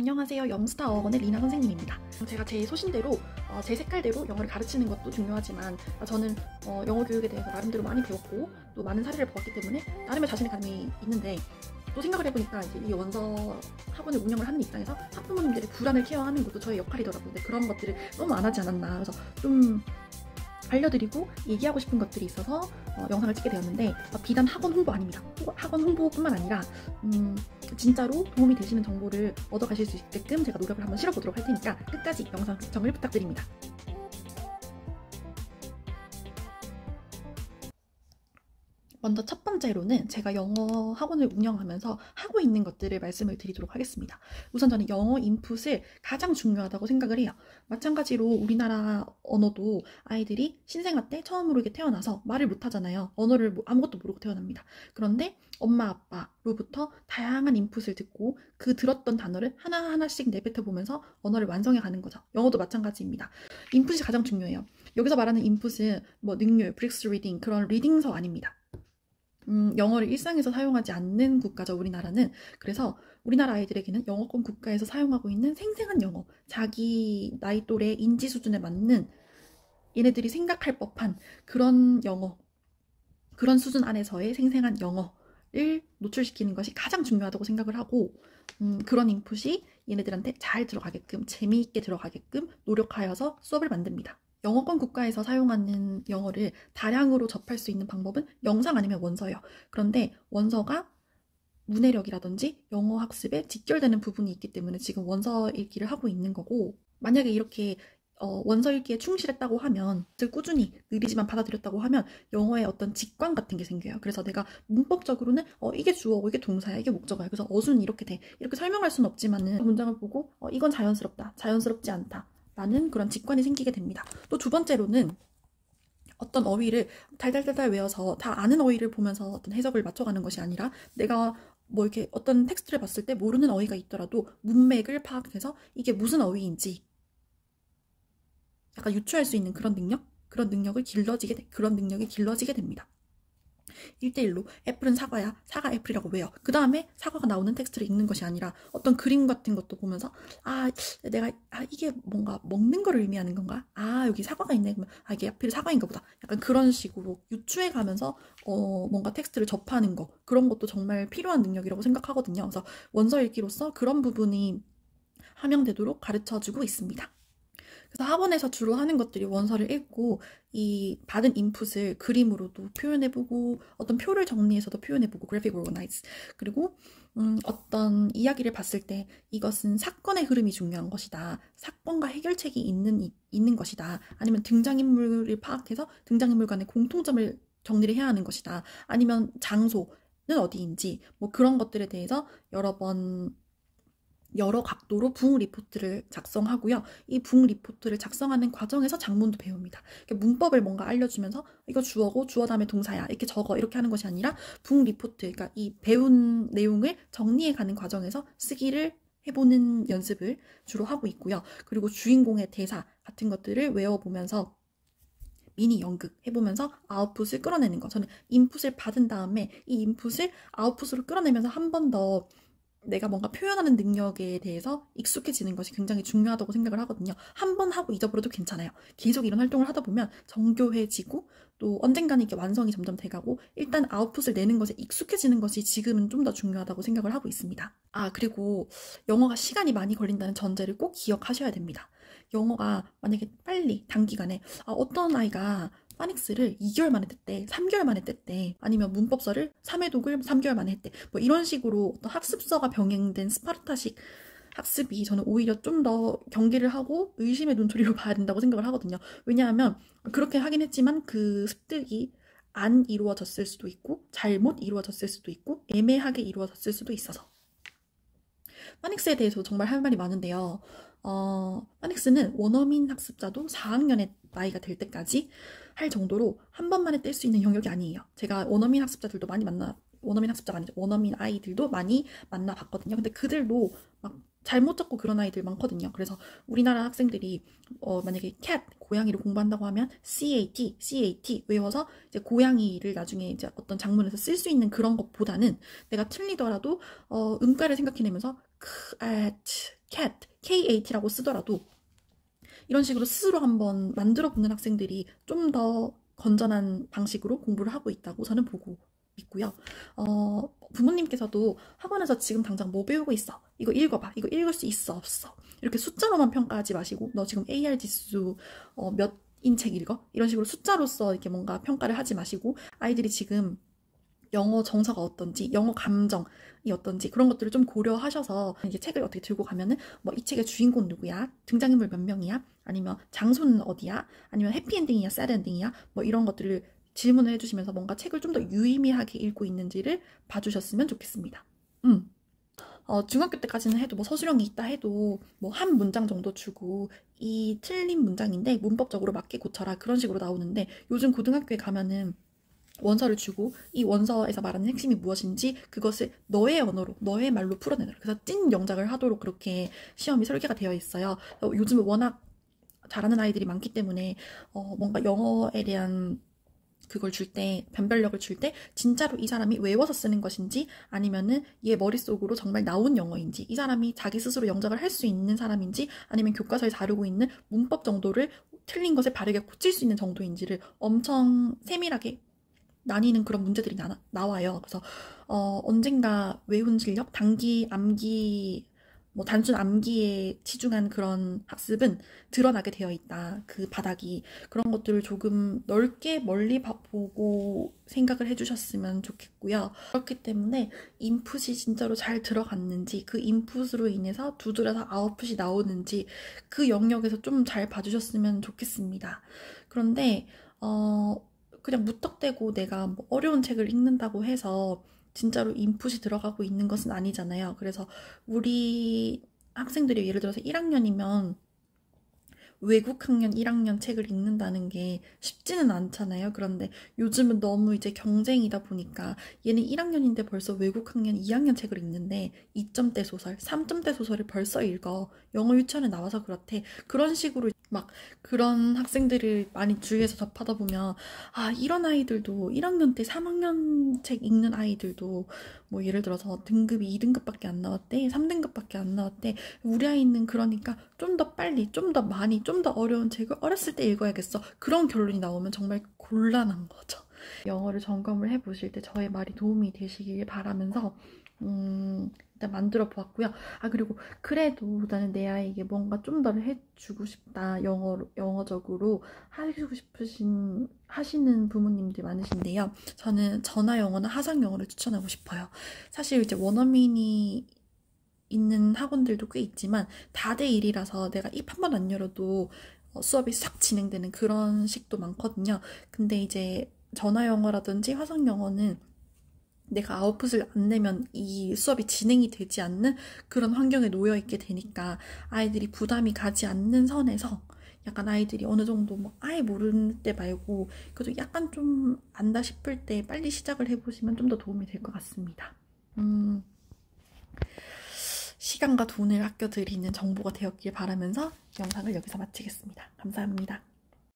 안녕하세요. 영스타 어원의 리나 선생님입니다. 제가 제 소신대로 제 색깔대로 영어를 가르치는 것도 중요하지만 저는 영어 교육에 대해서 나름대로 많이 배웠고 또 많은 사례를 보았기 때문에 나름의 자신의 감이 있는데, 또 생각을 해보니까 이제 이 원서 학원을 운영을 하는 입장에서 학부모님들의 불안을 케어하는 것도 저의 역할이더라고요. 근데 그런 것들을 너무 안 하지 않았나, 그래서 좀 알려드리고 얘기하고 싶은 것들이 있어서 영상을 찍게 되었는데, 비단 학원 홍보 아닙니다. 학원 홍보뿐만 아니라 진짜로 도움이 되시는 정보를 얻어가실 수 있게끔 제가 노력을 한번 실어보도록 할 테니까 끝까지 영상 시청을 부탁드립니다. 먼저 첫 번째로는 제가 영어 학원을 운영하면서 하고 있는 것들을 말씀을 드리도록 하겠습니다. 우선 저는 영어 인풋을 가장 중요하다고 생각을 해요. 마찬가지로 우리나라 언어도 아이들이 신생아 때 처음으로 이렇게 태어나서 말을 못하잖아요. 언어를 아무것도 모르고 태어납니다. 그런데 엄마 아빠로부터 다양한 인풋을 듣고 그 들었던 단어를 하나하나씩 내뱉어보면서 언어를 완성해 가는 거죠. 영어도 마찬가지입니다. 인풋이 가장 중요해요. 여기서 말하는 인풋은 뭐 능률, 브릭스 리딩, 그런 리딩서 아닙니다. 영어를 일상에서 사용하지 않는 국가죠, 우리나라는. 그래서 우리나라 아이들에게는 영어권 국가에서 사용하고 있는 생생한 영어, 자기 나이 또래 인지 수준에 맞는 얘네들이 생각할 법한 그런 영어, 그런 수준 안에서의 생생한 영어를 노출시키는 것이 가장 중요하다고 생각을 하고, 그런 인풋이 얘네들한테 잘 들어가게끔, 재미있게 들어가게끔 노력하여서 수업을 만듭니다. 영어권 국가에서 사용하는 영어를 다량으로 접할 수 있는 방법은 영상 아니면 원서예요. 그런데 원서가 문해력이라든지 영어 학습에 직결되는 부분이 있기 때문에 지금 원서 읽기를 하고 있는 거고, 만약에 이렇게 원서 읽기에 충실했다고 하면, 즉 꾸준히 느리지만 받아들였다고 하면 영어의 어떤 직관 같은 게 생겨요. 그래서 내가 문법적으로는 이게 주어고 이게 동사야, 이게 목적어야, 그래서 어순이 이렇게 돼, 이렇게 설명할 수는 없지만은 문장을 보고 이건 자연스럽다, 자연스럽지 않다 라는 그런 직관이 생기게 됩니다. 또 두 번째로는 어떤 어휘를 달달달달 외워서 다 아는 어휘를 보면서 어떤 해석을 맞춰가는 것이 아니라, 내가 뭐 이렇게 어떤 텍스트를 봤을 때 모르는 어휘가 있더라도 문맥을 파악해서 이게 무슨 어휘인지 약간 유추할 수 있는 그런 능력이 길러지게 됩니다. 1대1로 애플은 사과야, 사과 애플이라고 외워. 그 다음에 사과가 나오는 텍스트를 읽는 것이 아니라 어떤 그림 같은 것도 보면서 내가 이게 뭔가 먹는 거를 의미하는 건가? 여기 사과가 있네. 그러면 이게 애플이 사과인가 보다. 약간 그런 식으로 유추해 가면서 뭔가 텍스트를 접하는 거, 그런 것도 정말 필요한 능력이라고 생각하거든요. 그래서 원서 읽기로서 그런 부분이 함양되도록 가르쳐주고 있습니다. 그래서 학원에서 주로 하는 것들이 원서를 읽고 이 받은 인풋을 그림으로도 표현해보고, 어떤 표를 정리해서도 표현해보고, graphic organize, 그리고 어떤 이야기를 봤을 때 이것은 사건의 흐름이 중요한 것이다, 사건과 해결책이 있는 것이다, 아니면 등장인물을 파악해서 등장인물 간의 공통점을 정리를 해야 하는 것이다, 아니면 장소는 어디인지, 뭐 그런 것들에 대해서 여러 각도로 붕 리포트를 작성하고요. 이 붕 리포트를 작성하는 과정에서 작문도 배웁니다. 문법을 뭔가 알려주면서 이거 주어고 주어 다음에 동사야, 이렇게 적어, 이렇게 하는 것이 아니라 붕 리포트, 그러니까 이 배운 내용을 정리해가는 과정에서 쓰기를 해보는 연습을 주로 하고 있고요. 그리고 주인공의 대사 같은 것들을 외워보면서 미니 연극 해보면서 아웃풋을 끌어내는 거. 저는 인풋을 받은 다음에 이 인풋을 아웃풋으로 끌어내면서 한 번 더 내가 뭔가 표현하는 능력에 대해서 익숙해지는 것이 굉장히 중요하다고 생각을 하거든요. 한 번 하고 잊어버려도 괜찮아요. 계속 이런 활동을 하다 보면 정교해지고, 또 언젠가는 이게 완성이 점점 돼가고, 일단 아웃풋을 내는 것에 익숙해지는 것이 지금은 좀 더 중요하다고 생각을 하고 있습니다. 그리고 영어가 시간이 많이 걸린다는 전제를 꼭 기억하셔야 됩니다. 영어가 만약에 빨리 단기간에 어떤 아이가 파닉스를 2개월 만에 뗐대, 3개월 만에 뗐대, 아니면 문법서를 3회독을 3개월 만에 했대, 뭐 이런 식으로 어떤 학습서가 병행된 스파르타식 학습이 저는 오히려 좀 더 경계를 하고 의심의 눈초리로 봐야 된다고 생각을 하거든요. 왜냐하면 그렇게 하긴 했지만 그 습득이 안 이루어졌을 수도 있고, 잘못 이루어졌을 수도 있고, 애매하게 이루어졌을 수도 있어서. 파닉스에 대해서 정말 할 말이 많은데요. 파닉스는 원어민 학습자도 4학년의 나이가 될 때까지 할 정도로 한 번만에 뗄 수 있는 영역이 아니에요. 제가 원어민 학습자들도 많이 원어민 학습자가 아니죠, 원어민 아이들도 많이 만나봤거든요. 근데 그들도 막 잘못 적고 그런 아이들 많거든요. 그래서 우리나라 학생들이 만약에 cat, 고양이를 공부한다고 하면 CAT 외워서 이제 고양이를 나중에 이제 어떤 작문에서 쓸 수 있는 그런 것보다는 내가 틀리더라도 음가를 생각해내면서 cat, KAT라고 쓰더라도 이런 식으로 스스로 한번 만들어 보는 학생들이 좀 더 건전한 방식으로 공부를 하고 있다고 저는 보고 있고요. 부모님께서도 학원에서 지금 당장 뭐 배우고 있어? 이거 읽어봐. 이거 읽을 수 있어? 없어? 이렇게 숫자로만 평가하지 마시고 너 지금 AR 지수 몇인 책 읽어? 이런 식으로 숫자로서 이렇게 뭔가 평가를 하지 마시고 아이들이 지금 영어 정서가 어떤지, 영어 감정이 어떤지 그런 것들을 좀 고려하셔서 이제 책을 어떻게 들고 가면은 뭐 이 책의 주인공 누구야? 등장인물 몇 명이야? 아니면 장소는 어디야? 아니면 해피엔딩이야? 새드엔딩이야? 뭐 이런 것들을 질문을 해주시면서 뭔가 책을 좀 더 유의미하게 읽고 있는지를 봐주셨으면 좋겠습니다. 중학교 때까지는 해도 뭐 서술형이 있다 해도 뭐 한 문장 정도 주고 이 틀린 문장인데 문법적으로 맞게 고쳐라 그런 식으로 나오는데 요즘 고등학교에 가면은 원서를 주고 이 원서에서 말하는 핵심이 무엇인지 그것을 너의 언어로 너의 말로 풀어내라. 그래서 찐 영작을 하도록 그렇게 시험이 설계가 되어 있어요. 요즘은 워낙 잘하는 아이들이 많기 때문에 뭔가 영어에 대한 그걸 줄 때, 변별력을 줄 때 진짜로 이 사람이 외워서 쓰는 것인지 아니면은 얘 머릿속으로 정말 나온 영어인지 이 사람이 자기 스스로 영작을 할 수 있는 사람인지 아니면 교과서에 다루고 있는 문법 정도를 틀린 것을 바르게 고칠 수 있는 정도인지를 엄청 세밀하게 나뉘는 그런 문제들이 나와요. 그래서 언젠가 외운 실력, 단기 암기, 뭐 단순 암기에 치중한 그런 학습은 드러나게 되어 있다. 그 바닥이. 그런 것들을 조금 넓게 멀리 보고 생각을 해주셨으면 좋겠고요. 그렇기 때문에 인풋이 진짜로 잘 들어갔는지 그 인풋으로 인해서 두드려서 아웃풋이 나오는지 그 영역에서 좀 잘 봐주셨으면 좋겠습니다. 그런데 그냥 무턱대고 내가 뭐 어려운 책을 읽는다고 해서 진짜로 인풋이 들어가고 있는 것은 아니잖아요. 그래서 우리 학생들이 예를 들어서 1학년이면 외국 학년 1학년 책을 읽는다는 게 쉽지는 않잖아요. 그런데 요즘은 너무 이제 경쟁이다 보니까 얘는 1학년인데 벌써 외국 학년 2학년 책을 읽는데 2점대 소설, 3점대 소설을 벌써 읽어. 영어 유치원에 나와서 그렇대. 그런 식으로 막 그런 학생들을 많이 주위에서 접하다 보면 아 이런 아이들도 1학년 때 3학년 책 읽는 아이들도 뭐 예를 들어서 등급이 2등급밖에 안 나왔대 3등급밖에 안 나왔대 우리 아이는 그러니까 좀 더 빨리 좀 더 많이 좀 더 어려운 책을 어렸을 때 읽어야겠어 그런 결론이 나오면 정말 곤란한 거죠. 영어를 점검을 해보실 때 저의 말이 도움이 되시길 바라면서 일단 만들어 보았고요. 그리고 그래도 나는 내 아이에게 뭔가 좀 더 해주고 싶다. 영어적으로 하시는 부모님들 많으신데요. 저는 전화 영어나 하상 영어를 추천하고 싶어요. 사실 이제 원어민이 있는 학원들도 꽤 있지만 다대 1이라서 내가 입 한 번 안 열어도 수업이 싹 진행되는 그런 식도 많거든요. 근데 이제 전화 영어라든지 화상 영어는 내가 아웃풋을 안 내면 이 수업이 진행이 되지 않는 그런 환경에 놓여 있게 되니까 아이들이 부담이 가지 않는 선에서 약간 아이들이 어느 정도 뭐 아예 모르는 때 말고 그래도 약간 좀 안다 싶을 때 빨리 시작을 해보시면 좀 더 도움이 될 것 같습니다. 시간과 돈을 아껴드리는 정보가 되었길 바라면서 영상을 여기서 마치겠습니다. 감사합니다.